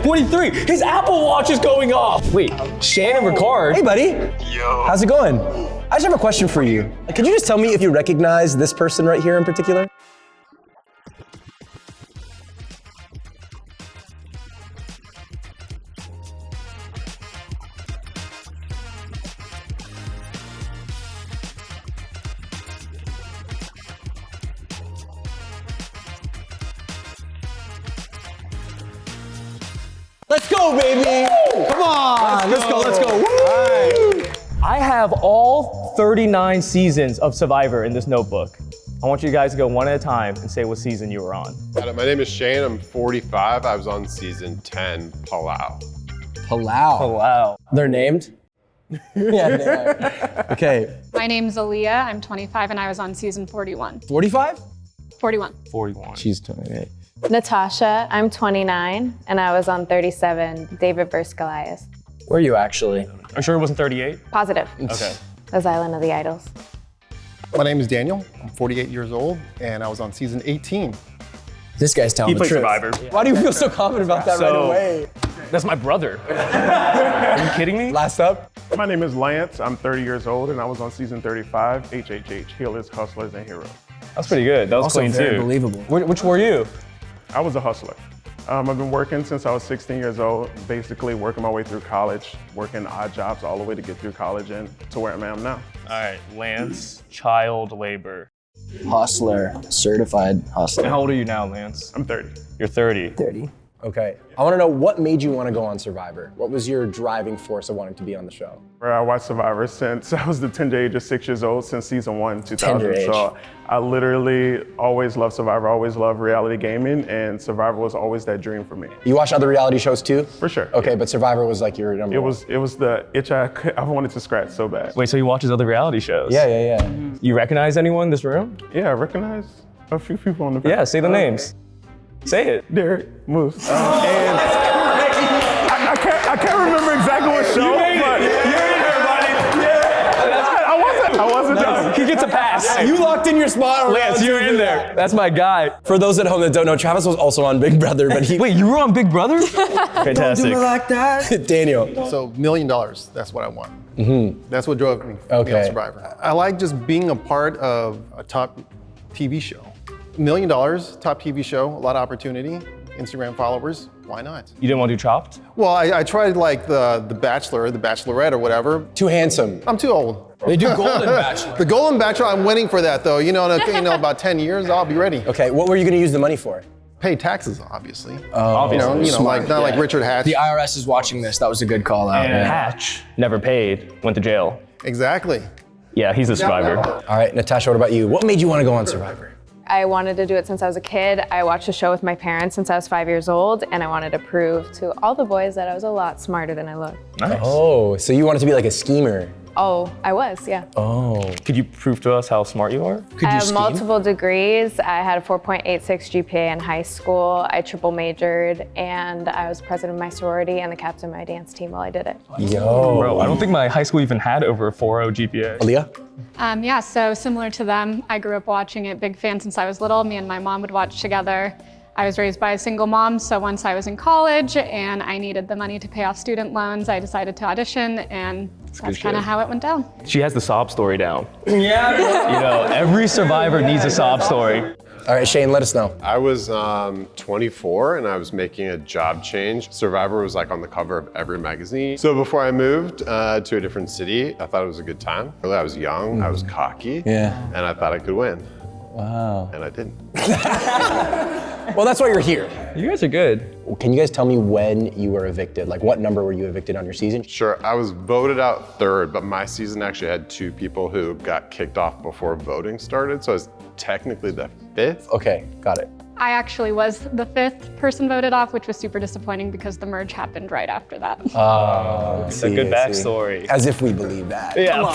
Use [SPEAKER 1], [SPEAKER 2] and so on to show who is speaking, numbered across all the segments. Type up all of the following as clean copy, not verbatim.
[SPEAKER 1] 43. His Apple Watch is going off. Wait, Shannon Ricard.
[SPEAKER 2] Hey, buddy.
[SPEAKER 3] Yo.
[SPEAKER 2] How's it going? I just have a question for you. Could you just tell me if you recognize this person right here in particular? Let's go, baby! Come on, let's go. Woo!
[SPEAKER 1] I have all 39 seasons of Survivor in this notebook. I want you guys to go one at a time and say what season you were on.
[SPEAKER 3] My name is Shane, I'm 45. I was on season 10, Palau.
[SPEAKER 2] Palau.
[SPEAKER 1] Wow.
[SPEAKER 2] They're named? Yeah, they are. Okay.
[SPEAKER 4] My name's Aaliyah, I'm 25 and I was on season 41.
[SPEAKER 2] 45?
[SPEAKER 4] 41.
[SPEAKER 1] 41.
[SPEAKER 2] She's 28.
[SPEAKER 5] Natasha, I'm 29, and I was on 37, David vs. Goliath.
[SPEAKER 2] Where are you actually?
[SPEAKER 1] I'm sure it wasn't 38?
[SPEAKER 5] Positive.
[SPEAKER 1] Okay.
[SPEAKER 5] That's Island of the Idols.
[SPEAKER 6] My name is Daniel. I'm 48 years old, and I was on season 18.
[SPEAKER 2] This guy's telling
[SPEAKER 1] He
[SPEAKER 2] the
[SPEAKER 1] played
[SPEAKER 2] truth.
[SPEAKER 1] Survivor.
[SPEAKER 2] Why do you feel so confident about that right away?
[SPEAKER 1] That's my brother. Are you kidding me?
[SPEAKER 2] Last up.
[SPEAKER 7] My name is Lance. I'm 30 years old, and I was on season 35, HHH, Healers, Hustlers, and Heroes.
[SPEAKER 1] That's pretty good. That was
[SPEAKER 2] Also
[SPEAKER 1] clean
[SPEAKER 2] very
[SPEAKER 1] too.
[SPEAKER 2] believable.
[SPEAKER 1] Which were you?
[SPEAKER 7] I was a hustler. I've been working since I was 16 years old, basically working my way through college, working odd jobs all the way to get through college and to where I am now.
[SPEAKER 1] All right, Lance, child labor.
[SPEAKER 8] Hustler, certified hustler.
[SPEAKER 1] And how old are you now, Lance?
[SPEAKER 7] I'm 30.
[SPEAKER 1] You're 30.
[SPEAKER 8] 30.
[SPEAKER 2] Okay. I want to know what made you want to go on Survivor? What was your driving force of wanting to be on the show?
[SPEAKER 7] I watched Survivor since I was the tender age of 6 years old, since season 1, 2000.
[SPEAKER 2] Tender age.
[SPEAKER 7] So I literally always loved Survivor, always loved reality gaming, and Survivor was always that dream for me.
[SPEAKER 2] You watch other reality shows too?
[SPEAKER 7] For sure.
[SPEAKER 2] Okay, but Survivor was like your number one.
[SPEAKER 7] It was the itch I wanted to scratch so bad.
[SPEAKER 1] Wait, so you watch his other reality shows?
[SPEAKER 2] Yeah.
[SPEAKER 1] You recognize anyone in this room?
[SPEAKER 7] Yeah, I recognize a few people on the back.
[SPEAKER 1] Yeah, say the names. Say it.
[SPEAKER 7] Derek, Moose, and I can't remember exactly what show, but
[SPEAKER 1] You're in there, buddy.
[SPEAKER 7] I wasn't done.
[SPEAKER 1] He gets a pass.
[SPEAKER 2] You locked in your spot.
[SPEAKER 1] Lance, you're in there. That's my guy.
[SPEAKER 2] For those at home that don't know, Travis was also on Big Brother, but he.
[SPEAKER 1] Wait, you were on Big Brother? Fantastic.
[SPEAKER 8] like that.
[SPEAKER 2] Daniel.
[SPEAKER 6] So $1 million, that's what I want. That's what drove me to be
[SPEAKER 2] Okay.
[SPEAKER 6] on Survivor. I like just being a part of a top TV show. $1 million, top TV show, a lot of opportunity, Instagram followers, why not?
[SPEAKER 1] You didn't want to do Chopped?
[SPEAKER 6] Well, I tried like the Bachelor, the Bachelorette or whatever.
[SPEAKER 2] Too handsome.
[SPEAKER 6] I'm too old.
[SPEAKER 2] They do Golden Bachelor.
[SPEAKER 6] The Golden Bachelor, I'm waiting for that though. You know, in about 10 years, I'll be ready.
[SPEAKER 2] Okay, what were you going to use the money for?
[SPEAKER 6] Pay taxes, obviously.
[SPEAKER 1] Obviously.
[SPEAKER 6] You know, like not like Richard Hatch.
[SPEAKER 8] The IRS is watching this. That was a good call out.
[SPEAKER 1] And Hatch never paid, went to jail.
[SPEAKER 6] Exactly.
[SPEAKER 1] Yeah, he's a survivor.
[SPEAKER 2] All right, Natasha, what about you? What made you want to go on Survivor?
[SPEAKER 5] I wanted to do it since I was a kid. I watched the show with my parents since I was 5 years old, and I wanted to prove to all the boys that I was a lot smarter than I looked.
[SPEAKER 1] Nice.
[SPEAKER 2] Oh, so you wanted to be like a schemer.
[SPEAKER 5] Oh, I was, yeah.
[SPEAKER 2] Oh.
[SPEAKER 1] Could you prove to us how smart you are?
[SPEAKER 2] Could
[SPEAKER 5] I
[SPEAKER 2] you
[SPEAKER 5] have
[SPEAKER 2] scheme?
[SPEAKER 5] multiple degrees. I had a 4.86 GPA in high school. I triple majored, and I was president of my sorority and the captain of my dance team while I did it.
[SPEAKER 2] Yo.
[SPEAKER 1] Bro, I don't think my high school even had over a 4.0 GPA.
[SPEAKER 2] Aaliyah?
[SPEAKER 4] Yeah, so similar to them, I grew up watching it, big fan since I was little. Me and my mom would watch together. I was raised by a single mom, so once I was in college and I needed the money to pay off student loans, I decided to audition, and that's kind of how it went down.
[SPEAKER 1] She has the sob story down. Yeah. You know, every survivor needs a sob story.
[SPEAKER 2] All right, Shane, let us know.
[SPEAKER 3] I was 24 and I was making a job change. Survivor was like on the cover of every magazine. So before I moved to a different city, I thought it was a good time. Really, I was young, I was cocky, and I thought I could win.
[SPEAKER 2] Wow.
[SPEAKER 3] And I didn't.
[SPEAKER 2] Well, that's why you're here.
[SPEAKER 1] You guys are good.
[SPEAKER 2] Can you guys tell me when you were evicted? Like what number were you evicted on your season?
[SPEAKER 3] Sure, I was voted out third, but my season actually had 2 people who got kicked off before voting started, so I was technically the 5th.
[SPEAKER 2] Okay, got it.
[SPEAKER 4] I actually was the 5th person voted off, which was super disappointing because the merge happened right after that.
[SPEAKER 1] It's a good backstory.
[SPEAKER 2] As if we believe that.
[SPEAKER 1] Yeah.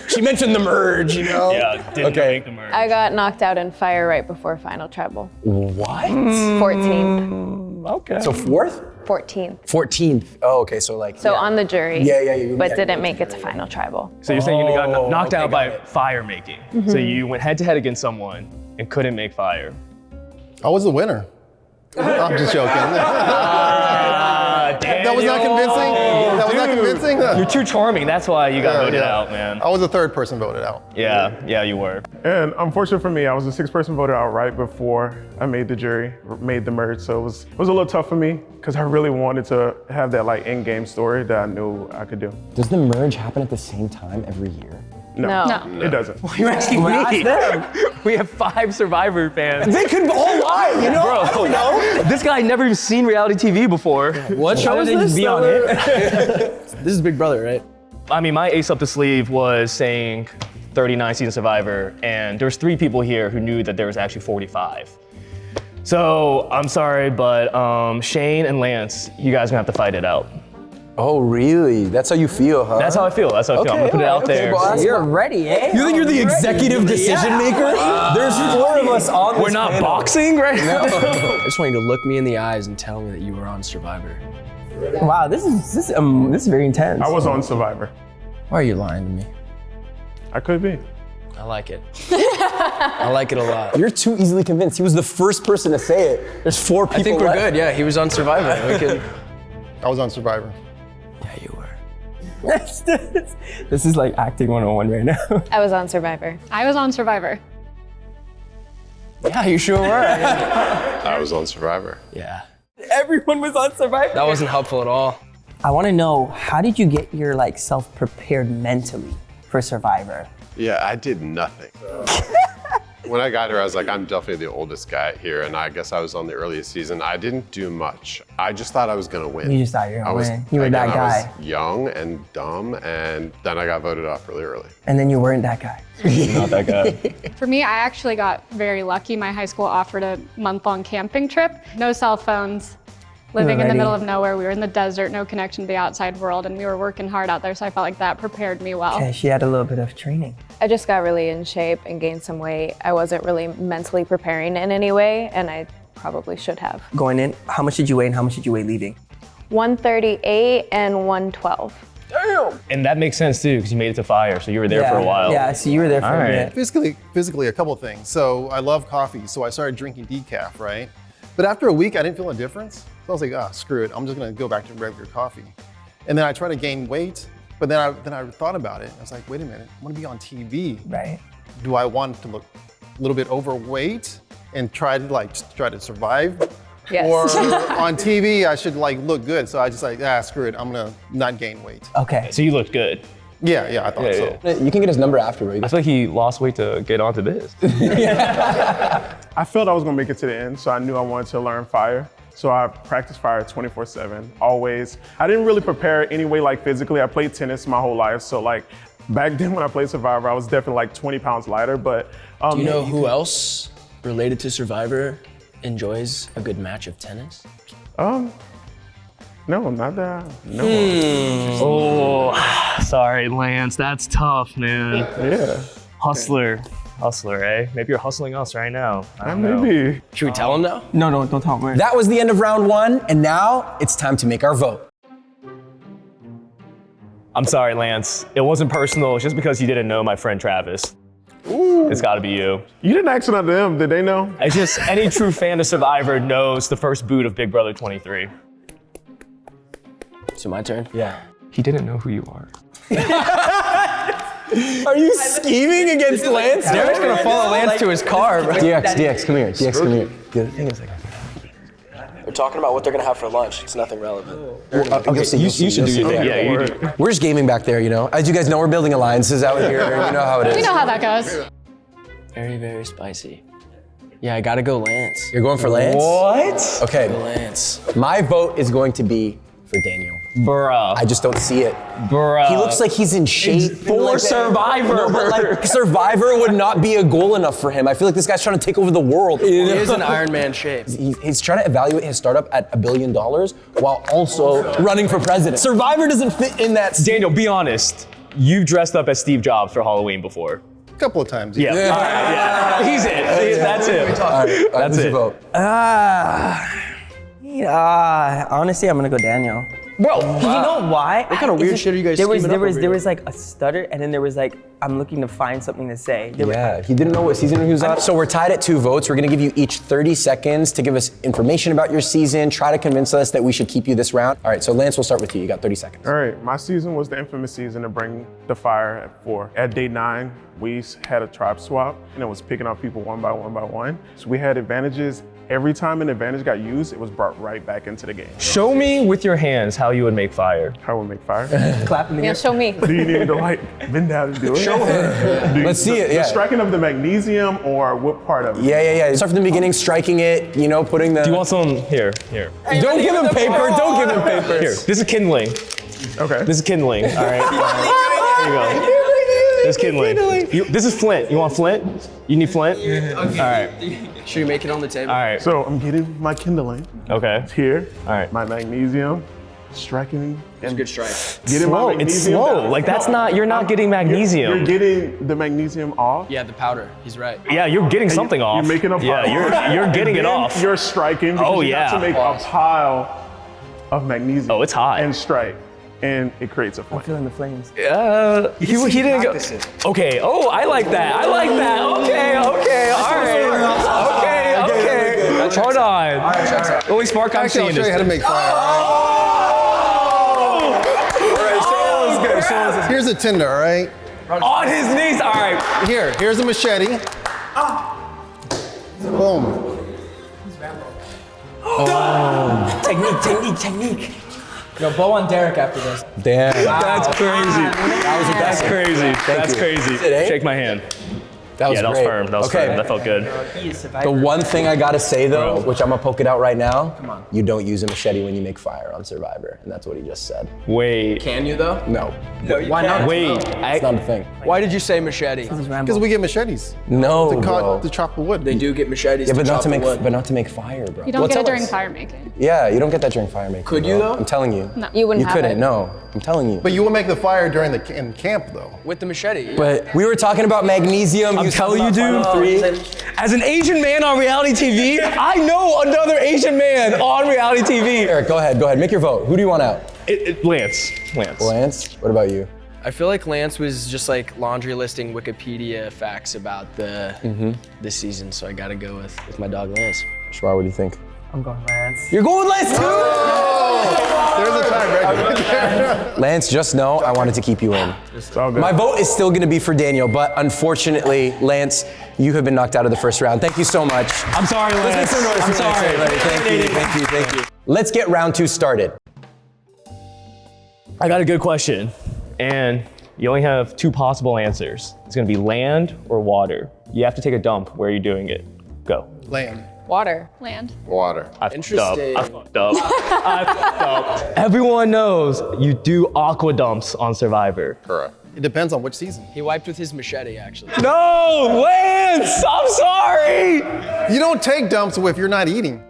[SPEAKER 2] She mentioned the merge, you know?
[SPEAKER 1] Yeah, didn't make the merge.
[SPEAKER 5] I got knocked out in fire right before final tribal.
[SPEAKER 2] What?
[SPEAKER 5] 14th.
[SPEAKER 1] Okay.
[SPEAKER 2] So 4th?
[SPEAKER 5] 14th.
[SPEAKER 2] 14th. Oh, okay, so like.
[SPEAKER 5] So on the jury.
[SPEAKER 2] Yeah.
[SPEAKER 5] But didn't make it to final tribal.
[SPEAKER 1] So you're saying you got knocked out by
[SPEAKER 2] it.
[SPEAKER 1] fire making. So you went head to head against someone and couldn't make fire.
[SPEAKER 6] I was the winner. I'm just joking. That was not convincing? That was not convincing?
[SPEAKER 1] You're too charming. That's why you got voted out, man.
[SPEAKER 6] I was the third person voted out.
[SPEAKER 1] Yeah, you were.
[SPEAKER 7] And unfortunately for me, I was the sixth person voted out right before I made the jury, made the merge. So it was a little tough for me because I really wanted to have that like in-game story that I knew I could do.
[SPEAKER 2] Does the merge happen at the same time every year?
[SPEAKER 7] No,
[SPEAKER 4] No.
[SPEAKER 7] it doesn't.
[SPEAKER 1] You're asking me. We have 5 Survivor fans.
[SPEAKER 2] They could all lie, you know?
[SPEAKER 1] Bro,
[SPEAKER 2] I don't know.
[SPEAKER 1] this guy never even seen reality TV before.
[SPEAKER 8] What show is this?
[SPEAKER 2] Be on it.
[SPEAKER 8] This is Big Brother, right?
[SPEAKER 1] I mean, my ace up the sleeve was saying 39 season Survivor, and there was 3 people here who knew that there was actually 45. So I'm sorry, but Shane and Lance, you guys are gonna have to fight it out.
[SPEAKER 2] Oh, really? That's how you feel, huh?
[SPEAKER 1] That's how I feel. I'm gonna put it out there.
[SPEAKER 2] boss.
[SPEAKER 9] You're ready, eh?
[SPEAKER 2] You think you're the executive decision maker? There's 4 of us on this
[SPEAKER 1] We're not
[SPEAKER 2] panel.
[SPEAKER 1] boxing right now.
[SPEAKER 8] I just want you to look me in the eyes and tell me that you were on Survivor.
[SPEAKER 9] Wow, this is very intense.
[SPEAKER 7] I was on Survivor.
[SPEAKER 8] Why are you lying to me?
[SPEAKER 7] I could be.
[SPEAKER 8] I like it. I like it a lot.
[SPEAKER 2] You're too easily convinced. He was the first person to say it. There's 4 people
[SPEAKER 8] I think we're
[SPEAKER 2] left.
[SPEAKER 8] good. Yeah, he was on Survivor. We could.
[SPEAKER 6] I was on Survivor.
[SPEAKER 8] Yeah, you were.
[SPEAKER 9] This is like acting 101 right now.
[SPEAKER 5] I was on Survivor.
[SPEAKER 4] I was on Survivor.
[SPEAKER 8] Yeah, you sure were.
[SPEAKER 3] I was on Survivor.
[SPEAKER 8] Yeah.
[SPEAKER 9] Everyone was on Survivor.
[SPEAKER 8] That wasn't helpful at all.
[SPEAKER 9] I want to know, how did you get your like self prepared mentally for Survivor?
[SPEAKER 3] Yeah, I did nothing. When I got here, I was like, I'm definitely the oldest guy here, and I guess I was on the earliest season. I didn't do much. I just thought I was gonna win.
[SPEAKER 9] You just thought you were gonna win. You were that guy.
[SPEAKER 3] I was young and dumb, and then I got voted off really early.
[SPEAKER 9] And then you weren't that guy.
[SPEAKER 1] Not that guy.
[SPEAKER 4] For me, I actually got very lucky. My high school offered a month-long camping trip. No cell phones, living in the
[SPEAKER 9] ready.
[SPEAKER 4] middle of nowhere. We were in the desert, no connection to the outside world, and we were working hard out there, so I felt like that prepared me well.
[SPEAKER 9] Okay, she had a little bit of training.
[SPEAKER 5] I just got really in shape and gained some weight. I wasn't really mentally preparing in any way, and I probably should have.
[SPEAKER 9] Going in, how much did you weigh and how much did you weigh leaving?
[SPEAKER 5] 138 and 112.
[SPEAKER 1] And that makes sense too, because you made it to fire, so you were there for a while.
[SPEAKER 9] Yeah, so you were there for
[SPEAKER 1] All
[SPEAKER 9] a
[SPEAKER 1] right.
[SPEAKER 9] bit.
[SPEAKER 6] Physically, a couple things. So I love coffee, so I started drinking decaf, right? But after a week, I didn't feel a difference. So I was like, screw it. I'm just gonna go back to regular coffee. And then I tried to gain weight, but then I thought about it. I was like, wait a minute, I wanna be on TV.
[SPEAKER 9] Right.
[SPEAKER 6] Do I want to look a little bit overweight and try to survive?
[SPEAKER 5] Yes.
[SPEAKER 6] Or on TV, I should look good. So I just screw it. I'm gonna not gain weight.
[SPEAKER 9] Okay.
[SPEAKER 1] So you looked good.
[SPEAKER 6] Yeah, I thought so.
[SPEAKER 2] You can get his number after, bro.
[SPEAKER 1] I feel like he lost weight to get onto this.
[SPEAKER 7] I felt I was gonna make it to the end, so I knew I wanted to learn fire. So I practiced fire 24/7, always. I didn't really prepare anyway, physically. I played tennis my whole life, so back then when I played Survivor, I was definitely 20 pounds lighter, but.
[SPEAKER 8] Do you know who else related to Survivor enjoys a good match of tennis?
[SPEAKER 7] No, not that. No.
[SPEAKER 1] Oh, sorry, Lance. That's tough, man.
[SPEAKER 7] Yeah.
[SPEAKER 1] Hustler, eh? Maybe you're hustling us right now. I don't know.
[SPEAKER 7] Maybe.
[SPEAKER 8] Should we tell him now?
[SPEAKER 9] No, don't tell me.
[SPEAKER 2] That was the end of round 1, and now it's time to make our vote.
[SPEAKER 1] I'm sorry, Lance. It wasn't personal. It's just because you didn't know my friend Travis. Ooh. It's got to be you.
[SPEAKER 7] You didn't ask about them, did they know?
[SPEAKER 1] It's just any true fan of Survivor knows the first boot of Big Brother 23.
[SPEAKER 8] So my turn?
[SPEAKER 2] Yeah.
[SPEAKER 1] He didn't know who you are.
[SPEAKER 2] Are you scheming against Lance?
[SPEAKER 8] Derek's gonna follow Lance to his car, bro.
[SPEAKER 2] DX, come here. DX, come here. The thing is,
[SPEAKER 8] They're talking about what they're gonna have for lunch. It's nothing relevant.
[SPEAKER 2] okay, you should do your thing.
[SPEAKER 1] Yeah, you do.
[SPEAKER 2] We're just gaming back there, you know. As you guys know, we're building alliances out here. You know how it is.
[SPEAKER 4] We know how that goes.
[SPEAKER 8] Very, very spicy. Yeah, I gotta go Lance.
[SPEAKER 2] You're going for Lance?
[SPEAKER 1] What?
[SPEAKER 2] Okay,
[SPEAKER 8] Lance.
[SPEAKER 2] my vote is going to be for Daniel.
[SPEAKER 1] Bruh.
[SPEAKER 2] I just don't see it.
[SPEAKER 1] Bruh.
[SPEAKER 2] He looks like he's in shape.
[SPEAKER 1] For Survivor.
[SPEAKER 2] No, but Survivor would not be a goal enough for him. I feel like this guy's trying to take over the world.
[SPEAKER 8] He is in Iron Man shape.
[SPEAKER 2] He's trying to evaluate his startup at $1 billion while also running for president. Survivor doesn't fit in that.
[SPEAKER 1] Daniel, be honest. You've dressed up as Steve Jobs for Halloween before.
[SPEAKER 6] A couple of times.
[SPEAKER 1] Yeah. All right, yeah. He's it. That's him.
[SPEAKER 2] All right,
[SPEAKER 1] That's
[SPEAKER 2] who's
[SPEAKER 1] it.
[SPEAKER 2] your vote?
[SPEAKER 9] Honestly, I'm gonna go Daniel.
[SPEAKER 1] Bro,
[SPEAKER 9] You know why?
[SPEAKER 8] What kind of weird shit are you guys
[SPEAKER 9] There was
[SPEAKER 8] scheming up over
[SPEAKER 9] there
[SPEAKER 8] here?
[SPEAKER 9] was like a stutter, and then there was like I'm looking to find something to say.
[SPEAKER 2] Yeah, he didn't know what season he was on. So we're tied at 2 votes. We're gonna give you each 30 seconds to give us information about your season, try to convince us that we should keep you this round. All right, so Lance, we'll start with you. You got 30 seconds.
[SPEAKER 7] All right, my season was the infamous season to bring the fire at 4. At day 9, we had a tribe swap, and it was picking up people one by one by one. So we had advantages. Every time an advantage got used, it was brought right back into the game.
[SPEAKER 1] show me with your hands how you would make fire.
[SPEAKER 7] How would make fire?
[SPEAKER 9] Clap in the
[SPEAKER 5] Yeah,
[SPEAKER 9] air.
[SPEAKER 5] show me.
[SPEAKER 7] Do you need me to like bend down and do it? Show her.
[SPEAKER 2] Let's see it,
[SPEAKER 7] The
[SPEAKER 2] yeah.
[SPEAKER 7] striking of the magnesium or what part of it?
[SPEAKER 2] Yeah. Start from the beginning, striking it, you know, putting the.
[SPEAKER 1] Do you want some? Here.
[SPEAKER 2] Don't give him paper, don't give him paper.
[SPEAKER 1] Here, this is kindling.
[SPEAKER 7] Okay.
[SPEAKER 1] This is kindling, all right? Here you go. This is kindling. This is flint. You want flint? You need flint? All right,
[SPEAKER 8] Should we make it on the table?
[SPEAKER 1] all right.
[SPEAKER 7] So I'm getting my kindling
[SPEAKER 1] Okay.
[SPEAKER 7] here.
[SPEAKER 1] All right.
[SPEAKER 7] My magnesium, striking and
[SPEAKER 8] Good strike.
[SPEAKER 7] getting
[SPEAKER 1] Slow.
[SPEAKER 7] my
[SPEAKER 1] It's
[SPEAKER 7] magnesium
[SPEAKER 1] slow.
[SPEAKER 7] down.
[SPEAKER 1] Like that's not. You're not getting magnesium.
[SPEAKER 7] You're getting the magnesium off.
[SPEAKER 8] Yeah, the powder. He's right.
[SPEAKER 1] Yeah, you're getting something off.
[SPEAKER 7] You're making a pile.
[SPEAKER 1] Yeah, you're getting it
[SPEAKER 7] And then
[SPEAKER 1] off.
[SPEAKER 7] You're striking because
[SPEAKER 1] Oh,
[SPEAKER 7] you
[SPEAKER 1] yeah.
[SPEAKER 7] have to make a pile of magnesium.
[SPEAKER 1] Oh, it's hot.
[SPEAKER 7] And strike. And it creates a flame.
[SPEAKER 9] Feeling the flames.
[SPEAKER 1] He didn't go. Okay. Oh, I like that. I like that. Okay. All right. Okay. Hold on. Only spark I'm
[SPEAKER 6] Actually, I'll
[SPEAKER 1] seeing
[SPEAKER 6] show
[SPEAKER 1] is
[SPEAKER 6] you how to make fire. Here's a tinder, all right?
[SPEAKER 1] on his knees. All right.
[SPEAKER 6] Here's a machete. Boom.
[SPEAKER 9] Technique.
[SPEAKER 8] Yo, bow on Derek after this.
[SPEAKER 2] Damn.
[SPEAKER 1] That's crazy. That's crazy. That's crazy.
[SPEAKER 2] eh?
[SPEAKER 1] Shake my hand.
[SPEAKER 2] That was
[SPEAKER 1] Yeah, that was
[SPEAKER 2] great.
[SPEAKER 1] firm. That was
[SPEAKER 2] okay.
[SPEAKER 1] firm. That felt good.
[SPEAKER 9] He is
[SPEAKER 2] The
[SPEAKER 9] survivor.
[SPEAKER 2] one thing I gotta say though,
[SPEAKER 1] Bro.
[SPEAKER 2] which I'm gonna poke it out right now, you don't use a machete when you make fire on Survivor, and that's what he just said.
[SPEAKER 1] Wait.
[SPEAKER 8] Can you though?
[SPEAKER 2] No,
[SPEAKER 8] Why not?
[SPEAKER 1] Wait.
[SPEAKER 2] it's not a thing.
[SPEAKER 8] Why did you say machete?
[SPEAKER 6] Because we get machetes
[SPEAKER 2] No, bro.
[SPEAKER 6] to chop the wood.
[SPEAKER 8] They do get machetes
[SPEAKER 2] Yeah,
[SPEAKER 8] to
[SPEAKER 2] but not
[SPEAKER 8] chop
[SPEAKER 2] to
[SPEAKER 8] the
[SPEAKER 2] make,
[SPEAKER 8] wood.
[SPEAKER 2] but not to make fire, bro.
[SPEAKER 4] You don't
[SPEAKER 2] Well,
[SPEAKER 4] get it
[SPEAKER 2] tell
[SPEAKER 4] during
[SPEAKER 2] us.
[SPEAKER 4] fire making.
[SPEAKER 2] Yeah, you don't get that during fire making.
[SPEAKER 8] Could
[SPEAKER 2] bro.
[SPEAKER 8] you, though?
[SPEAKER 2] I'm telling you.
[SPEAKER 4] No.
[SPEAKER 5] You wouldn't
[SPEAKER 2] You
[SPEAKER 5] have
[SPEAKER 2] couldn't.
[SPEAKER 5] it.
[SPEAKER 2] No, I'm telling you.
[SPEAKER 6] But you will make the fire during in camp, though.
[SPEAKER 8] With the machete.
[SPEAKER 2] But we were talking about magnesium.
[SPEAKER 1] I'm telling you, dude.
[SPEAKER 2] Three.
[SPEAKER 1] As an Asian man on reality TV, I know another Asian man on reality TV.
[SPEAKER 2] Eric, go ahead. Make your vote. Who do you want out?
[SPEAKER 1] Lance.
[SPEAKER 2] Lance. What about you?
[SPEAKER 8] I feel like Lance was just like laundry listing Wikipedia facts about this season, so I gotta go with my dog Lance.
[SPEAKER 2] Shwar, what do you think?
[SPEAKER 9] I'm going Lance.
[SPEAKER 2] You're going Lance too.
[SPEAKER 6] There's a tiebreaker.
[SPEAKER 2] Lance, just know I wanted to keep you in.
[SPEAKER 7] It's all good.
[SPEAKER 2] My vote is still gonna be for Daniel, but unfortunately, Lance, you have been knocked out of the first round. Thank you so much.
[SPEAKER 1] I'm sorry, Lance. I'm sorry.
[SPEAKER 2] Thank you. Let's get round 2 started.
[SPEAKER 1] I got a good question, and you only have 2 possible answers. It's gonna be land or water. You have to take a dump. Where are you doing it? Go.
[SPEAKER 6] Land.
[SPEAKER 5] Water.
[SPEAKER 4] Land.
[SPEAKER 3] Water.
[SPEAKER 1] I fucked up.
[SPEAKER 8] Interesting.
[SPEAKER 1] I fucked up. Everyone knows you do aqua dumps on Survivor.
[SPEAKER 3] Correct.
[SPEAKER 6] It depends on which season.
[SPEAKER 8] He wiped with his machete, actually.
[SPEAKER 1] No, Lance! I'm sorry!
[SPEAKER 6] You don't take dumps if you're not eating.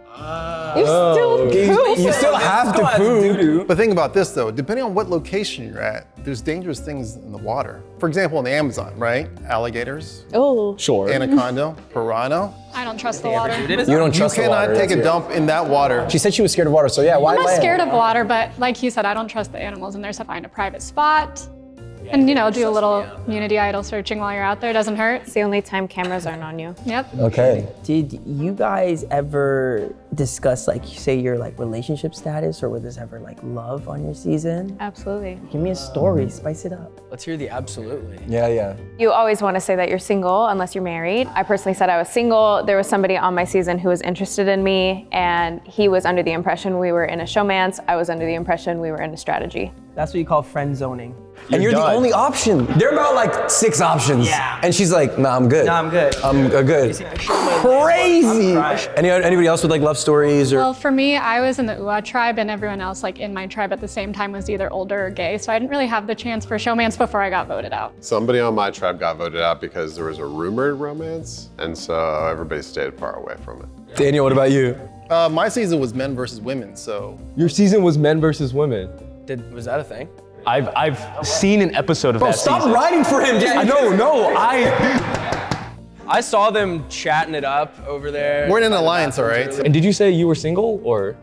[SPEAKER 5] You still poop.
[SPEAKER 2] You still have to poop.
[SPEAKER 6] But think about this though, depending on what location you're at, there's dangerous things in the water. For example, in the Amazon, right? Alligators,
[SPEAKER 5] Oh.
[SPEAKER 1] Sure.
[SPEAKER 6] anaconda, piranha.
[SPEAKER 4] I don't trust the water.
[SPEAKER 2] You don't
[SPEAKER 6] You
[SPEAKER 2] trust the
[SPEAKER 6] cannot
[SPEAKER 2] water.
[SPEAKER 6] take
[SPEAKER 2] that's
[SPEAKER 6] a
[SPEAKER 2] it.
[SPEAKER 6] dump in that water.
[SPEAKER 2] She said she was scared of water, so yeah, why
[SPEAKER 4] I'm not
[SPEAKER 2] land?
[SPEAKER 4] scared of water, but like he said, I don't trust the animals in there, so find a private spot. And do a little Unity idol searching while you're out there. Doesn't hurt.
[SPEAKER 5] It's the only time cameras aren't on you.
[SPEAKER 4] Yep.
[SPEAKER 2] Okay.
[SPEAKER 9] Did you guys ever discuss like say your like relationship status, or was this ever like love on your season?
[SPEAKER 5] Absolutely.
[SPEAKER 9] Give me a story, spice it up.
[SPEAKER 8] Let's hear the absolutely.
[SPEAKER 2] Yeah.
[SPEAKER 5] You always want to say that you're single unless you're married. I personally said I was single. There was somebody on my season who was interested in me, and he was under the impression we were in a showmance. I was under the impression we were in a strategy.
[SPEAKER 9] That's what you call friend zoning.
[SPEAKER 2] And you're the
[SPEAKER 1] done.
[SPEAKER 2] only option. They're about like 6 options.
[SPEAKER 9] Yeah.
[SPEAKER 2] And she's like, nah, I'm good.
[SPEAKER 9] Nah, I'm good.
[SPEAKER 2] I'm good. Crazy. Anybody else with like love stories or?
[SPEAKER 4] Well, for me, I was in the UA tribe, and everyone else like in my tribe at the same time was either older or gay, so I didn't really have the chance for showmance before I got voted out.
[SPEAKER 3] Somebody on my tribe got voted out because there was a rumored romance, and so everybody stayed far away from it.
[SPEAKER 2] Daniel, what about you?
[SPEAKER 6] My season was men versus women, so
[SPEAKER 1] Your season was men versus women.
[SPEAKER 8] Was that a thing?
[SPEAKER 1] I've seen an episode of that
[SPEAKER 2] Stop
[SPEAKER 1] season.
[SPEAKER 2] writing for him, Daniel.
[SPEAKER 8] I saw them chatting it up over there.
[SPEAKER 6] we're in an alliance, all right?
[SPEAKER 1] And did you say you were single or?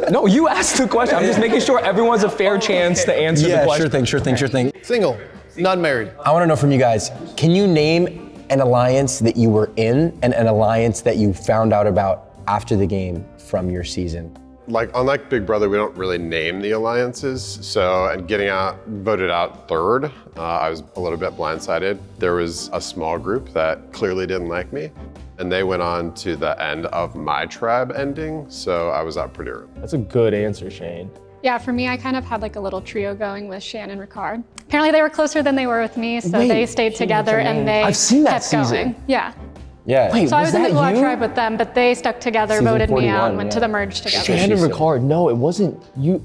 [SPEAKER 1] No, you asked the question. I'm just making sure everyone's a fair chance to answer the question.
[SPEAKER 2] Sure thing.
[SPEAKER 6] Single, not married.
[SPEAKER 2] I want to know from you guys, can you name an alliance that you were in and an alliance that you found out about after the game from your season?
[SPEAKER 3] Like, unlike Big Brother, we don't really name the alliances. So, and getting voted out third, I was a little bit blindsided. There was a small group that clearly didn't like me, and they went on to the end of my tribe ending, so I was out pretty early.
[SPEAKER 1] That's a good answer, Shane.
[SPEAKER 4] Yeah, for me, I kind of had like a little trio going with Shan and Ricard. Apparently they were closer than they were with me, so they stayed together and they
[SPEAKER 1] I've seen that
[SPEAKER 4] kept
[SPEAKER 1] season.
[SPEAKER 4] going. Yeah.
[SPEAKER 2] Yeah.
[SPEAKER 1] Wait,
[SPEAKER 4] So I was in the
[SPEAKER 1] that
[SPEAKER 4] Gulag
[SPEAKER 1] you?
[SPEAKER 4] tribe with them, but they stuck together,
[SPEAKER 2] Season
[SPEAKER 4] voted me
[SPEAKER 2] 41,
[SPEAKER 4] out, and went
[SPEAKER 2] yeah.
[SPEAKER 4] to the merge together.
[SPEAKER 1] Shan and Ricard, no, it wasn't you.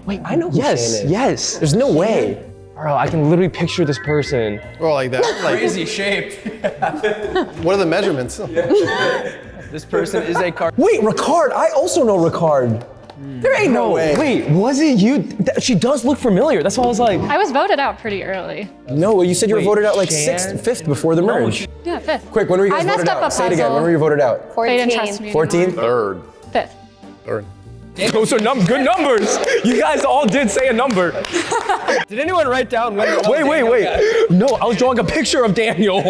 [SPEAKER 1] Wait,
[SPEAKER 2] I know who
[SPEAKER 1] yes,
[SPEAKER 2] Shane is.
[SPEAKER 1] yes.
[SPEAKER 2] There's no way.
[SPEAKER 1] Bro, I can literally picture this person.
[SPEAKER 6] Or like that. Like,
[SPEAKER 8] Crazy shaped.
[SPEAKER 6] what are the measurements?
[SPEAKER 8] This person is a car.
[SPEAKER 2] Wait, Ricard, I also know Ricard. There ain't no way.
[SPEAKER 1] Wait, was it you? She does look familiar. That's why I was like,
[SPEAKER 4] I was voted out pretty early.
[SPEAKER 2] No, you said you were
[SPEAKER 1] Wait,
[SPEAKER 2] voted out like
[SPEAKER 1] Shan?
[SPEAKER 2] 6th, 5th before the merge.
[SPEAKER 4] Yeah, 5th.
[SPEAKER 2] Quick, when were you guys
[SPEAKER 4] I messed
[SPEAKER 2] voted
[SPEAKER 4] up
[SPEAKER 2] out?
[SPEAKER 4] a
[SPEAKER 2] Say it again,
[SPEAKER 4] puzzle.
[SPEAKER 2] when were you voted out?
[SPEAKER 4] They didn't trust me
[SPEAKER 2] 14th?
[SPEAKER 4] anymore.
[SPEAKER 3] Third.
[SPEAKER 4] 5th.
[SPEAKER 6] Third.
[SPEAKER 1] those are good numbers. You guys all did say a number.
[SPEAKER 8] Did anyone write down when?
[SPEAKER 1] Wait. No, I was drawing a picture of Daniel.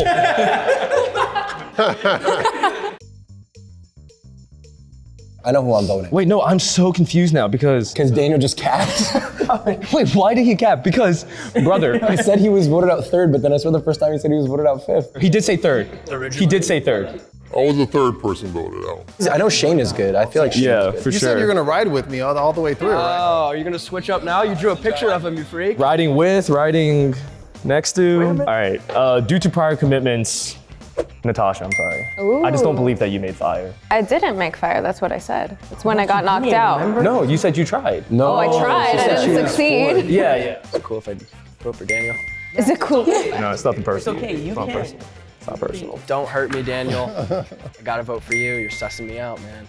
[SPEAKER 2] I know who I'm voting.
[SPEAKER 1] Wait, no, I'm so confused now because.
[SPEAKER 2] Because Daniel just capped.
[SPEAKER 1] Wait, why did he cap? Because, brother,
[SPEAKER 2] He said he was voted out 3rd, but then I saw the first time he said he was voted out 5th.
[SPEAKER 1] he did say 3rd. He did say 3rd.
[SPEAKER 10] I was the third person voted out.
[SPEAKER 2] I know Shane is good. I feel like Shane's good.
[SPEAKER 1] for
[SPEAKER 6] You said you're gonna ride with me all the way through, right?
[SPEAKER 8] Oh, are you gonna switch up now? You drew a picture of him, you freak.
[SPEAKER 1] Riding with, riding next to. All right. Due to prior commitments, Natasha, I'm sorry. I just don't believe that you made fire.
[SPEAKER 5] I didn't make fire, that's what I said. It's when I got knocked out.
[SPEAKER 1] No, you said you tried.
[SPEAKER 2] No.
[SPEAKER 5] Oh, I tried, I didn't succeed.
[SPEAKER 1] Yeah.
[SPEAKER 8] It's cool if I vote for Daniel.
[SPEAKER 5] Is it cool?
[SPEAKER 1] No, it's nothing personal.
[SPEAKER 9] okay, you
[SPEAKER 1] It's not
[SPEAKER 9] can.
[SPEAKER 1] personal. It's not personal.
[SPEAKER 8] Don't hurt me, Daniel. I gotta vote for you. You're sussing me out, man.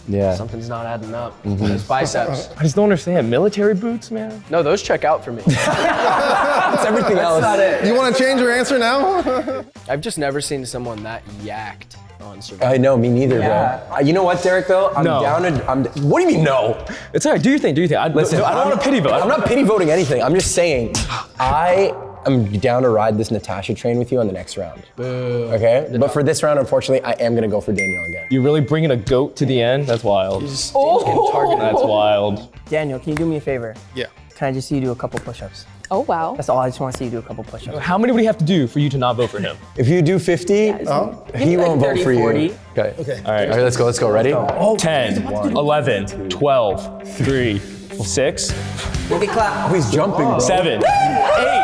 [SPEAKER 2] Yeah.
[SPEAKER 8] Something's not adding up. Those biceps.
[SPEAKER 1] I just don't understand. Military boots, man?
[SPEAKER 8] No, those check out for me.
[SPEAKER 2] That's everything else.
[SPEAKER 6] You want to change your answer now?
[SPEAKER 8] I've just never seen someone that yacked on Survivor.
[SPEAKER 2] I know, me neither, bro. You know what, Derek, though? I'm
[SPEAKER 1] No.
[SPEAKER 2] down to, what do you mean no?
[SPEAKER 1] It's all right. Do your thing.
[SPEAKER 2] Listen,
[SPEAKER 1] I don't want to pity vote.
[SPEAKER 2] I'm not pity voting anything. I'm just saying, I am down to ride this Natasha train with you on the next round. Okay? But for this round, unfortunately, I am gonna go for Daniel again.
[SPEAKER 1] You're really bringing a goat to the end? That's wild.
[SPEAKER 8] Just getting targeted.
[SPEAKER 1] That's wild.
[SPEAKER 9] Daniel, can you do me a favor?
[SPEAKER 6] Yeah.
[SPEAKER 9] Can I just see you do a couple push-ups?
[SPEAKER 5] Oh, wow.
[SPEAKER 9] That's all. I just want to see you do a couple push-ups.
[SPEAKER 1] How many would he have to do for you to not vote for him?
[SPEAKER 2] If you do 50, he
[SPEAKER 9] Give me
[SPEAKER 2] won't
[SPEAKER 9] like
[SPEAKER 2] vote
[SPEAKER 9] 30,
[SPEAKER 2] for you.
[SPEAKER 9] 40.
[SPEAKER 2] Okay.
[SPEAKER 1] All right.
[SPEAKER 2] All right, let's go. Ready?
[SPEAKER 1] 10, 11, 12, 3, 6,
[SPEAKER 9] Okay, clap.
[SPEAKER 2] Oh, he's jumping, bro.
[SPEAKER 1] 7, 8.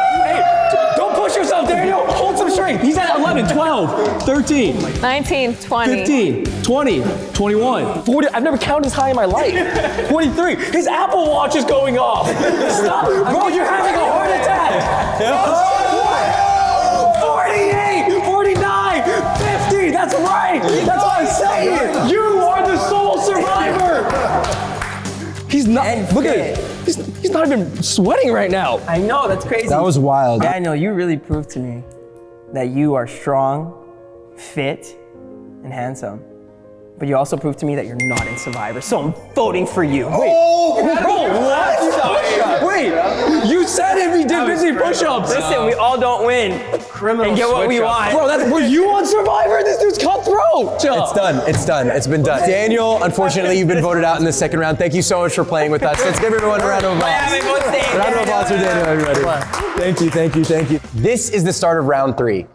[SPEAKER 1] Don't push yourself, Daniel. Hold some strength. He's at 11, 12, 13,
[SPEAKER 5] 19, 20.
[SPEAKER 1] 15, 20, 21, 40. I've never counted this high in my life. 43. His Apple Watch is going off. Stop. Bro, you're having a heart attack. 48, 49, 50. That's right. That's what I'm saying. You are the sole survivor. He's not.
[SPEAKER 9] And
[SPEAKER 1] Look at it. He's not even sweating right now.
[SPEAKER 9] I know, that's crazy.
[SPEAKER 2] That was wild.
[SPEAKER 9] Daniel, you really proved to me that you are strong, fit, and handsome. But you also proved to me that you're not in Survivor, so I'm voting for you.
[SPEAKER 1] Bro, what? Wait, you said if he did 50 push-ups.
[SPEAKER 9] Listen, we all don't win and get what we want.
[SPEAKER 1] Bro, were you on Survivor? This dude's cutthroat.
[SPEAKER 2] It's done. It's been done. Daniel, unfortunately, you've been voted out in the second round. Thank you so much for playing with us. Let's give everyone a round of applause. Round of applause for Daniel, everybody. Thank you. This is the start of round 3.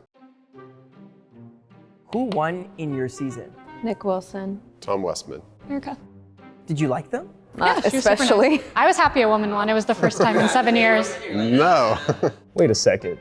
[SPEAKER 9] Who won in your season?
[SPEAKER 5] Nick Wilson.
[SPEAKER 3] Tom Westman.
[SPEAKER 4] Erica.
[SPEAKER 9] Did you like them?
[SPEAKER 5] Not
[SPEAKER 4] She was super
[SPEAKER 5] especially.
[SPEAKER 4] nice. I was happy a woman won. It was the first time in 7 years.
[SPEAKER 3] No.
[SPEAKER 1] Wait a second.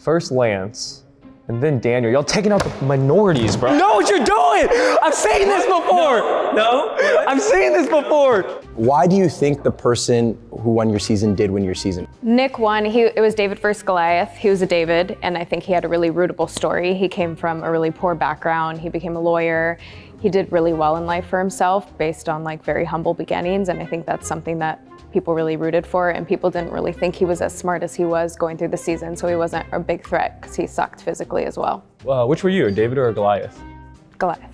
[SPEAKER 1] First Lance, and then Daniel. Y'all taking out the minorities, bro. Know what you're doing? I've seen this before. No? I've seen this before.
[SPEAKER 2] Why do you think the person who won your season did win your season?
[SPEAKER 5] Nick won. It was David versus Goliath. He was a David, and I think he had a really rootable story. He came from a really poor background. He became a lawyer. He did really well in life for himself based on like very humble beginnings, and I think that's something that people really rooted for, and people didn't really think he was as smart as he was going through the season, so he wasn't a big threat because he sucked physically as well.
[SPEAKER 1] Which were you, David or Goliath?
[SPEAKER 5] Goliath.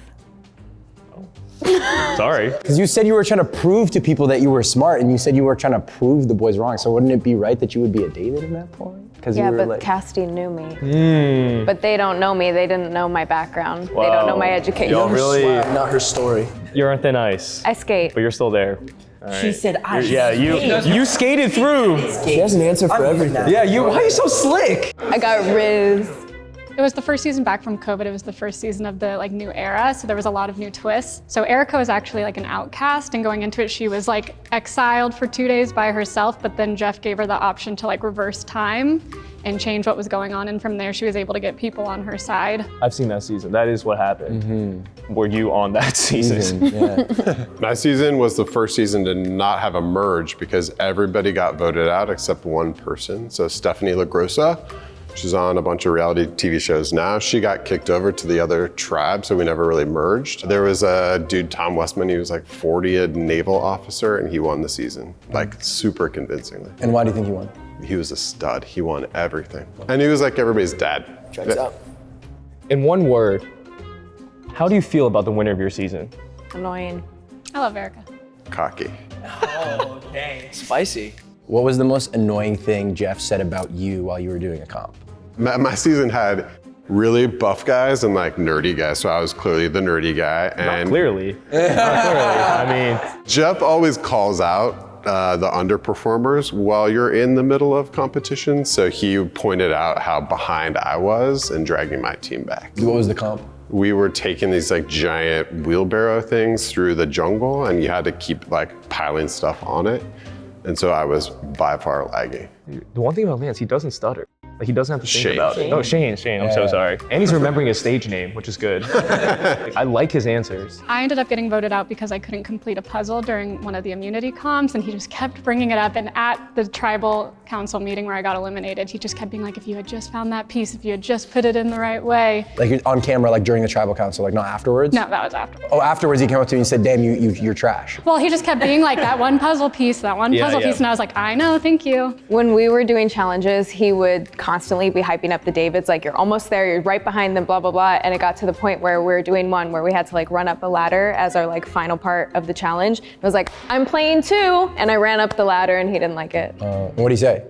[SPEAKER 1] Sorry.
[SPEAKER 2] Because you said you were trying to prove to people that you were smart, and you said you were trying to prove the boys wrong. So wouldn't it be right that you would be a David in that point? Because
[SPEAKER 5] Yeah,
[SPEAKER 2] you were
[SPEAKER 5] but
[SPEAKER 2] like,
[SPEAKER 5] Casti knew me. But they don't know me. They didn't know my background. They don't know my education.
[SPEAKER 1] Y'all really,
[SPEAKER 8] Not her story.
[SPEAKER 1] you're on thin ice,
[SPEAKER 5] I skate.
[SPEAKER 1] but you're still there. All
[SPEAKER 9] She
[SPEAKER 1] right.
[SPEAKER 9] said, I
[SPEAKER 1] Yeah, you skated through.
[SPEAKER 8] She has an answer for everything.
[SPEAKER 2] yeah, why are you so slick?
[SPEAKER 5] I got Riz.
[SPEAKER 4] It was the first season back from COVID. It was the first season of the like new era, so there was a lot of new twists. So Erica was actually like an outcast, and going into it, she was like exiled for 2 days by herself. But then Jeff gave her the option to like reverse time and change what was going on, and from there, she was able to get people on her side.
[SPEAKER 1] I've seen that season. That is what happened. Were you on that season?
[SPEAKER 2] Yeah.
[SPEAKER 3] My season was the first season to not have a merge because everybody got voted out except one person. So Stephanie LaGrossa, she's on a bunch of reality TV shows now. She got kicked over to the other tribe, so we never really merged. There was a dude, Tom Westman, he was like 40, naval officer, and he won the season, like super convincingly.
[SPEAKER 2] And why do you think you won?
[SPEAKER 3] He was a stud. He won everything. And he was like everybody's dad.
[SPEAKER 8] Checks out.
[SPEAKER 1] In one word, how do you feel about the winner of your season?
[SPEAKER 5] Annoying.
[SPEAKER 4] I love Erica.
[SPEAKER 3] Cocky.
[SPEAKER 8] Spicy.
[SPEAKER 2] What was the most annoying thing Jeff said about you while you were doing a comp?
[SPEAKER 3] My season had really buff guys and like nerdy guys, so I was clearly the nerdy guy. And
[SPEAKER 1] Clearly. Not clearly. I mean,
[SPEAKER 3] Jeff always calls out the underperformers while you're in the middle of competition. So he pointed out how behind I was and dragging my team back.
[SPEAKER 2] What was the comp?
[SPEAKER 3] We were taking these like giant wheelbarrow things through the jungle, and you had to keep like piling stuff on it. And so I was by far lagging.
[SPEAKER 1] the one thing about Lance, he doesn't stutter. Like he doesn't have to think
[SPEAKER 3] Shane.
[SPEAKER 1] about it. Oh, Shane, I'm so sorry. And he's remembering his stage name, which is good. I like his answers.
[SPEAKER 4] I ended up getting voted out because I couldn't complete a puzzle during one of the immunity comps, and he just kept bringing it up. And at the tribal council meeting where I got eliminated, he just kept being like, if you had just found that piece, if you had just put it in the right way.
[SPEAKER 2] Like on camera, like during the tribal council, like not afterwards?
[SPEAKER 4] No, that was after.
[SPEAKER 2] Oh, afterwards he came up to me and said, damn, you're trash.
[SPEAKER 4] Well, he just kept being like, that one puzzle piece, that one puzzle piece. And I was like, I know, thank you.
[SPEAKER 5] When we were doing challenges, he would constantly be hyping up the Davids, like you're almost there, you're right behind them, blah, blah, blah. And it got to the point where we were doing one where we had to like run up a ladder as our like final part of the challenge. It was like, I'm playing too. And I ran up the ladder and he didn't like it.
[SPEAKER 2] What'd he say?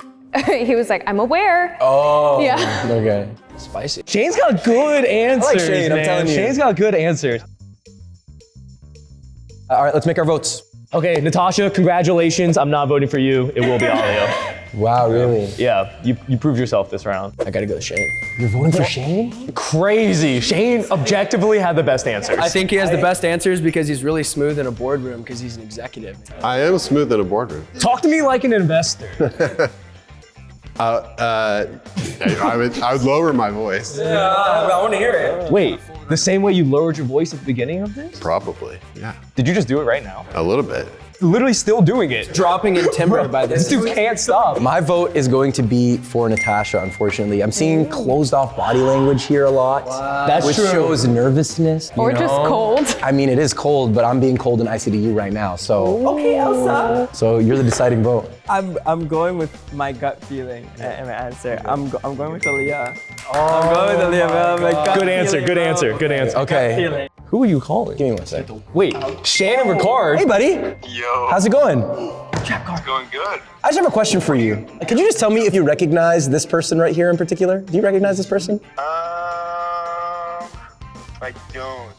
[SPEAKER 5] He was like, I'm aware.
[SPEAKER 2] Oh,
[SPEAKER 5] Yeah.
[SPEAKER 2] Okay.
[SPEAKER 8] Spicy.
[SPEAKER 1] Shane's got good answers,
[SPEAKER 2] Shane, I'm
[SPEAKER 1] man.
[SPEAKER 2] telling you.
[SPEAKER 1] Shane's got good answers.
[SPEAKER 2] All right, let's make our votes.
[SPEAKER 1] Okay, Natasha, congratulations. I'm not voting for you. It will be Alio.
[SPEAKER 2] Wow, really?
[SPEAKER 1] Yeah, you proved yourself this round.
[SPEAKER 8] I gotta go with Shane.
[SPEAKER 2] You're voting for Shane?
[SPEAKER 1] Crazy. Shane objectively had the best answers.
[SPEAKER 8] I think he has the best answers because he's really smooth in a boardroom because he's an executive.
[SPEAKER 3] I am smooth in a boardroom.
[SPEAKER 1] Talk to me like an investor.
[SPEAKER 3] I would lower my voice.
[SPEAKER 9] I want to hear it.
[SPEAKER 1] Wait, the same way you lowered your voice at the beginning of this?
[SPEAKER 3] Probably, yeah.
[SPEAKER 1] Did you just do it right now?
[SPEAKER 3] A little bit.
[SPEAKER 1] Literally still doing it.
[SPEAKER 8] Dropping in timber by
[SPEAKER 1] This
[SPEAKER 8] this.
[SPEAKER 1] dude can't stop.
[SPEAKER 2] My vote is going to be for Natasha, unfortunately. I'm seeing closed off body language here a lot.
[SPEAKER 1] That's
[SPEAKER 2] which
[SPEAKER 1] true.
[SPEAKER 2] shows nervousness. you
[SPEAKER 5] Or just
[SPEAKER 2] know?
[SPEAKER 5] cold.
[SPEAKER 2] I mean, it is cold, but I'm being cold in ICDU right now, so.
[SPEAKER 9] Okay, Elsa.
[SPEAKER 2] So you're the deciding vote.
[SPEAKER 9] I'm going with my gut feeling and my answer. I'm going with Aaliyah. I'm going with Aaliyah, man. My gut
[SPEAKER 1] Good answer,
[SPEAKER 9] feeling,
[SPEAKER 1] good
[SPEAKER 9] bro.
[SPEAKER 1] answer, good answer.
[SPEAKER 2] Okay.
[SPEAKER 9] Feeling.
[SPEAKER 1] Who are you calling?
[SPEAKER 2] Give me 1 second.
[SPEAKER 1] Wait, Shannon Ricard.
[SPEAKER 2] Hey, buddy.
[SPEAKER 10] Yo,
[SPEAKER 2] How's it going?
[SPEAKER 10] it's going good.
[SPEAKER 2] I just have a question for you. Could you just tell me if you recognize this person right here in particular? Do you recognize this person?
[SPEAKER 10] I don't.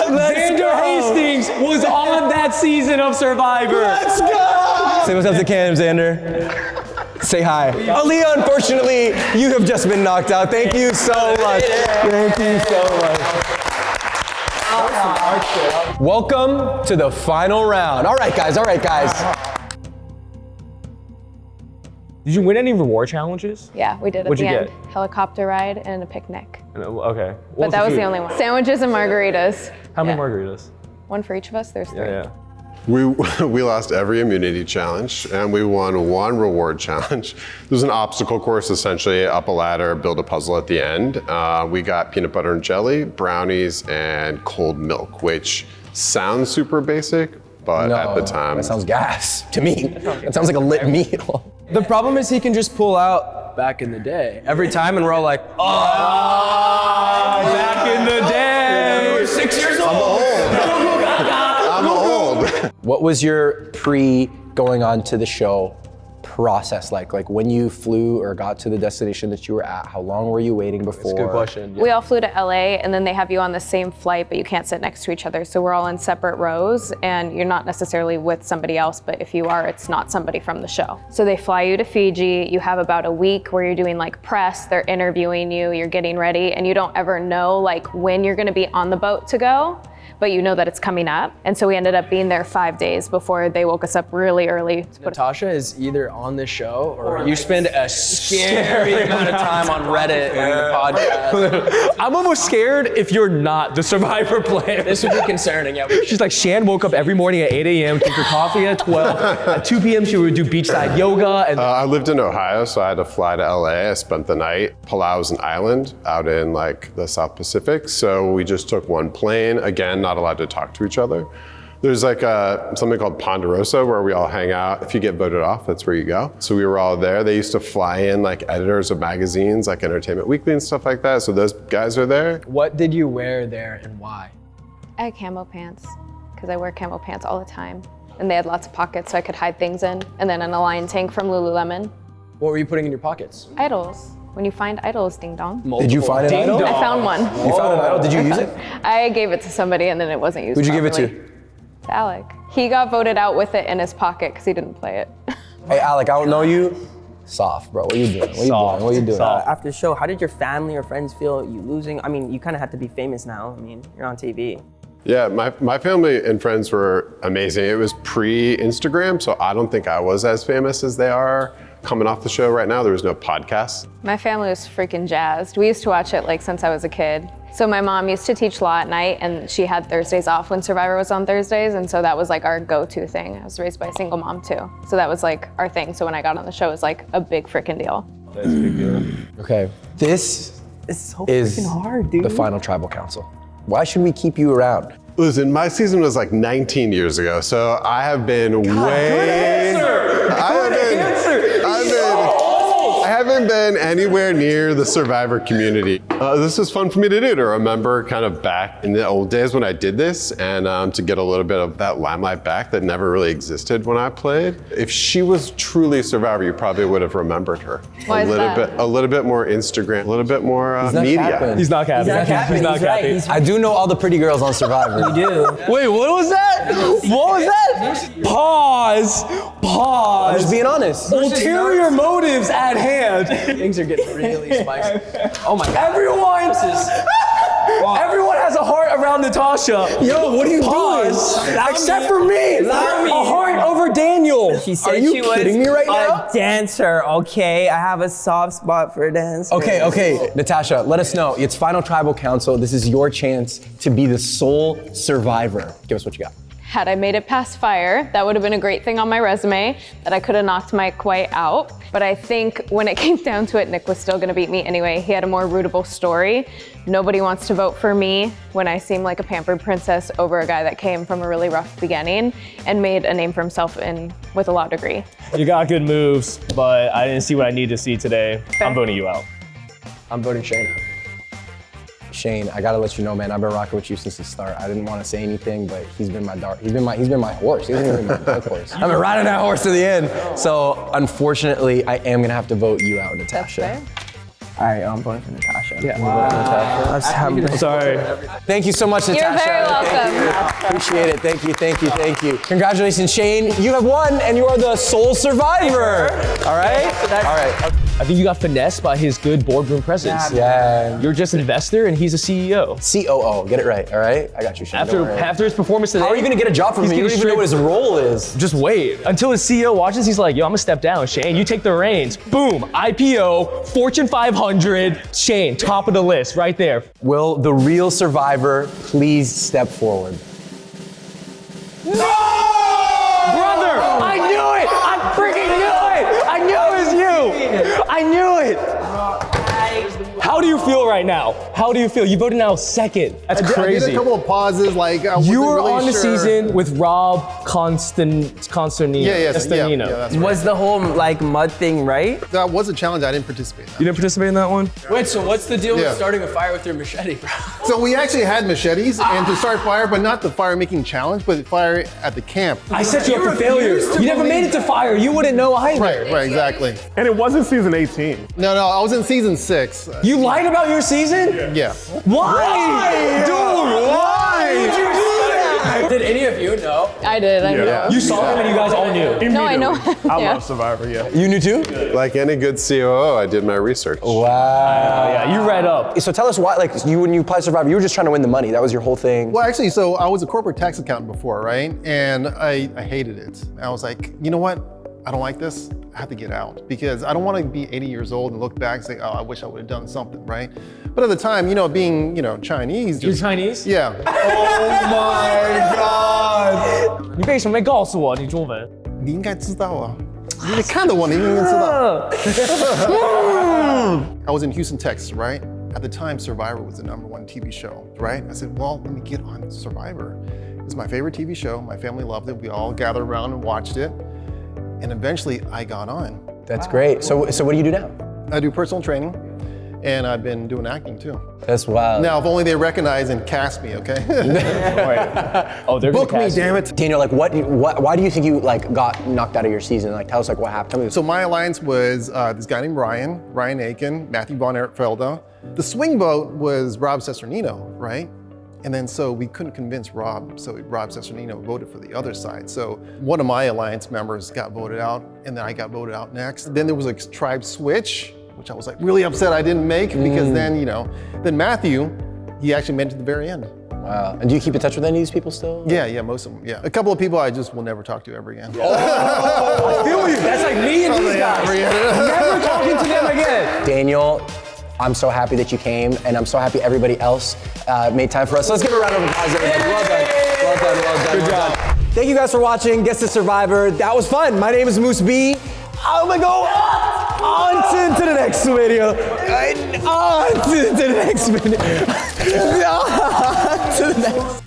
[SPEAKER 1] Xander Hastings was on that season of Survivor.
[SPEAKER 2] Let's go! Say what's up to Cam, Xander. Say hi. Aaliyah, unfortunately, you have just been knocked out. Thank you so much. Thank you so much. Welcome to the final round. All right, guys.
[SPEAKER 1] Did you win any reward challenges?
[SPEAKER 5] Yeah, we did at
[SPEAKER 1] What'd
[SPEAKER 5] the
[SPEAKER 1] you
[SPEAKER 5] end.
[SPEAKER 1] get?
[SPEAKER 5] Helicopter ride and a picnic.
[SPEAKER 1] Okay.
[SPEAKER 5] But that was the only one. Sandwiches and margaritas.
[SPEAKER 1] How many
[SPEAKER 5] Yeah.
[SPEAKER 1] margaritas?
[SPEAKER 5] One for each of us, there's 3.
[SPEAKER 1] Yeah.
[SPEAKER 3] We lost every immunity challenge and we won one reward challenge. There was an obstacle course, essentially up a ladder, build a puzzle at the end. We got peanut butter and jelly, brownies, and cold milk, which sounds super basic, but at the time.
[SPEAKER 2] That sounds gas to me. That sounds like a lit meal.
[SPEAKER 8] The problem is he can just pull out back in the day every time, and we're all like, oh,
[SPEAKER 1] Back in the day.
[SPEAKER 2] You're 6 years old.
[SPEAKER 3] I'm old.
[SPEAKER 2] What was your going on to the show process like? Like when you flew or got to the destination that you were at, how long were you waiting before?
[SPEAKER 1] That's a good question.
[SPEAKER 5] We all flew to LA and then they have you on the same flight, but you can't sit next to each other. So we're all in separate rows and you're not necessarily with somebody else, but if you are, it's not somebody from the show. So they fly you to Fiji. You have about a week where you're doing like press, they're interviewing you, you're getting ready, and you don't ever know like when you're gonna be on the boat to go, but you know that it's coming up. And so we ended up being there 5 days before they woke us up really early.
[SPEAKER 8] Natasha is either on the show or you spend a scary amount of time on Reddit and the podcast.
[SPEAKER 1] I'm almost scared if you're not the Survivor player.
[SPEAKER 8] This would be concerning. Yeah.
[SPEAKER 1] She's like, Shan woke up every morning at 8 a.m., took her coffee at 12. At 2 p.m., she would do beachside yoga. And
[SPEAKER 3] I lived in Ohio, so I had to fly to LA. I spent the night. Palau is an island out in like the South Pacific. So we just took one plane. Again, not allowed to talk to each other. There's like something called Ponderosa where we all hang out. If you get voted off, that's where you go. So we were all there. They used to fly in like editors of magazines like Entertainment Weekly and stuff like that. So those guys are there.
[SPEAKER 8] What did you wear there and why?
[SPEAKER 5] I had camo pants because I wear camo pants all the time. And they had lots of pockets so I could hide things in. And then an Align tank from Lululemon.
[SPEAKER 8] What were you putting in your pockets?
[SPEAKER 5] Idols. When you find idols, ding dong.
[SPEAKER 2] Did you find an idol?
[SPEAKER 5] I found one.
[SPEAKER 2] You found an idol? Did you use it?
[SPEAKER 5] I gave it to somebody and then it wasn't used
[SPEAKER 2] Who'd you give it
[SPEAKER 5] properly. To Alec. He got voted out with it in his pocket because he didn't play it.
[SPEAKER 2] Hey, Alec, I don't know you. Soft, bro. What are you doing? What are you doing?
[SPEAKER 9] After the show, how did your family or friends feel you losing? I mean, you kind of had to be famous now. I mean, you're on TV.
[SPEAKER 3] Yeah, my family and friends were amazing. It was pre-Instagram, so I don't think I was as famous as they are. Coming off the show right now, there was no podcast.
[SPEAKER 5] My family was freaking jazzed. We used to watch it like since I was a kid. So my mom used to teach law at night and she had Thursdays off when Survivor was on Thursdays. And so that was like our go-to thing. I was raised by a single mom too. So that was like our thing. So when I got on the show, it was like a big freaking deal.
[SPEAKER 1] That's a big deal.
[SPEAKER 2] Okay, this
[SPEAKER 9] It's so
[SPEAKER 2] is
[SPEAKER 9] freaking hard, dude.
[SPEAKER 2] the final tribal council. Why should we keep you around?
[SPEAKER 3] Listen, my season was like 19 years ago, so I have been I haven't been anywhere near the Survivor community. This is fun for me to do, to remember kind of back in the old days when I did this and to get a little bit of that limelight back that never really existed when I played. If she was truly a Survivor, you probably would have remembered her.
[SPEAKER 5] Why is that?
[SPEAKER 3] A little bit more Instagram, a little bit more media.
[SPEAKER 2] capping.
[SPEAKER 1] He's not capping. He's not capping.
[SPEAKER 2] I do know all the pretty girls on Survivor.
[SPEAKER 9] You do.
[SPEAKER 1] Wait, what was that? What was that? Pause.
[SPEAKER 2] I'm just being honest.
[SPEAKER 1] Ulterior motives at hand.
[SPEAKER 8] Things are getting really spicy.
[SPEAKER 1] Oh my God. Everyone has a heart around Natasha.
[SPEAKER 2] Yo, what are you doing?
[SPEAKER 1] Except for me. A heart over Daniel.
[SPEAKER 9] She said
[SPEAKER 2] Are you
[SPEAKER 9] she was
[SPEAKER 2] kidding me right now?
[SPEAKER 9] a dancer, okay? I have a soft spot for dancers.
[SPEAKER 2] Okay, Natasha, let us know. It's final tribal council. This is your chance to be the sole survivor. Give us what you got.
[SPEAKER 5] Had I made it past fire, that would have been a great thing on my resume that I could have knocked Mike White out. But I think when it came down to it, Nick was still gonna beat me anyway. He had a more rootable story. Nobody wants to vote for me when I seem like a pampered princess over a guy that came from a really rough beginning and made a name for himself with a law degree.
[SPEAKER 1] You got good moves, but I didn't see what I need to see today.
[SPEAKER 5] Fair.
[SPEAKER 1] I'm voting you out.
[SPEAKER 8] I'm voting Shane out.
[SPEAKER 2] Shane, I gotta let you know, man, I've been rocking with you since the start. I didn't want to say anything, but he's been my horse. He hasn't even been my dark horse. I've been riding that horse to the end. So unfortunately, I am gonna have to vote you out, Natasha.
[SPEAKER 5] That's fair.
[SPEAKER 9] All right, I'm voting for Natasha.
[SPEAKER 2] Yeah, I'm
[SPEAKER 1] Sorry.
[SPEAKER 2] Thank you so much, Natasha.
[SPEAKER 5] You're very welcome.
[SPEAKER 2] Appreciate it. Thank you. Congratulations, Shane. You have won, and you are the sole survivor. All right.
[SPEAKER 1] I think you got finessed by his good boardroom presence.
[SPEAKER 2] Yeah.
[SPEAKER 1] You're just an investor and he's a CEO.
[SPEAKER 2] COO. Get it right. All right. I got you, Shane. Don't worry.
[SPEAKER 1] After his performance today.
[SPEAKER 2] How are you gonna get a job from
[SPEAKER 1] he's
[SPEAKER 2] me? You don't
[SPEAKER 1] getting
[SPEAKER 2] even know what his role is.
[SPEAKER 1] Just wait until his CEO watches. He's like, yo, I'm gonna step down. Shane, you take the reins. Boom. IPO, Fortune 500. Shane, top of the list, right there.
[SPEAKER 2] Will the real survivor please step forward?
[SPEAKER 1] No! Brother, I knew it! I freaking knew it! I knew it was you! I knew it! How do you feel right now? How do you feel? You voted now second. That's
[SPEAKER 6] I
[SPEAKER 1] crazy.
[SPEAKER 6] did a couple of pauses, like I wasn't
[SPEAKER 1] You were
[SPEAKER 6] really
[SPEAKER 1] on the
[SPEAKER 6] sure.
[SPEAKER 1] season with Rob Constantino.
[SPEAKER 6] Yeah,
[SPEAKER 1] that's
[SPEAKER 6] right.
[SPEAKER 9] Was the whole like mud thing right?
[SPEAKER 6] That was a challenge. I didn't participate in that.
[SPEAKER 1] You didn't participate in that one?
[SPEAKER 8] Wait, so what's the deal
[SPEAKER 6] Yeah.
[SPEAKER 8] with starting a fire with your machete, bro?
[SPEAKER 6] So we actually had machetes and to start fire, but not the fire making challenge, but fire at the camp.
[SPEAKER 2] I set you up for failure. You never made it to fire. You wouldn't know either.
[SPEAKER 6] Right, exactly.
[SPEAKER 7] And it wasn't season 18.
[SPEAKER 6] No, I was in season 6.
[SPEAKER 2] You lied about your season?
[SPEAKER 6] Yeah.
[SPEAKER 2] Why? Dude, why did you do that? Did any of you know?
[SPEAKER 5] I did. I know.
[SPEAKER 2] You saw him and you guys all knew.
[SPEAKER 5] No, I know.
[SPEAKER 7] I
[SPEAKER 5] Yeah.
[SPEAKER 7] love Survivor, yeah.
[SPEAKER 2] You knew too?
[SPEAKER 3] Like any good COO, I did my research.
[SPEAKER 2] Wow.
[SPEAKER 1] Yeah, you read up.
[SPEAKER 2] So tell us why, like, when you applied to Survivor, you were just trying to win the money. That was your whole thing.
[SPEAKER 6] Well, actually, so I was a corporate tax accountant before, right? And I hated it. I was like, you know what? I don't like this. I have to get out because I don't want to be 80 years old and look back and say, oh, I wish I would have done something, right? But at the time, being, Chinese.
[SPEAKER 1] You're Chinese?
[SPEAKER 6] Yeah.
[SPEAKER 2] Oh my God.
[SPEAKER 1] 你为什么没告诉我你中文？
[SPEAKER 6] 你应该知道啊。你看着我，你应该知道。I was in Houston, Texas, right? At the time, Survivor was the #1 TV show, right? I said, well, let me get on Survivor. It was my favorite TV show. My family loved it. We all gathered around and watched it. And eventually, I got on.
[SPEAKER 2] That's great. So what do you do now?
[SPEAKER 6] I do personal training, and I've been doing acting too.
[SPEAKER 2] That's wild.
[SPEAKER 6] Now, if only they recognize and cast me, okay?
[SPEAKER 1] Oh, they're
[SPEAKER 6] Book
[SPEAKER 1] gonna
[SPEAKER 6] me,
[SPEAKER 1] cast you.
[SPEAKER 6] damn it.
[SPEAKER 2] Daniel, like, why do you think you got knocked out of your season? Like, tell us like what happened. Tell me.
[SPEAKER 6] So my alliance was this guy named Ryan Aiken, Matthew Von Ertfelda. The swing vote was Rob Cesternino, right? And then so we couldn't convince Rob, so Rob Cesternino voted for the other side. So one of my alliance members got voted out, and then I got voted out next. Then there was a tribe switch, which I was like really upset I didn't make because then, then Matthew, he actually made it to the very end.
[SPEAKER 2] Wow. And do you keep in touch with any of these people still?
[SPEAKER 6] Yeah, most of them, yeah. A couple of people I just will never talk to ever again.
[SPEAKER 2] I feel you. That's like me and these guys. Never talking to them again. Daniel, I'm so happy that you came, and I'm so happy everybody else made time for us. So let's give a round of applause, everybody. Well done. Well done, well done. Good job. Thank you guys for watching Guess the Survivor. That was fun. My name is Moose B. I'm gonna go on to the next video. On to the next video. On to the next.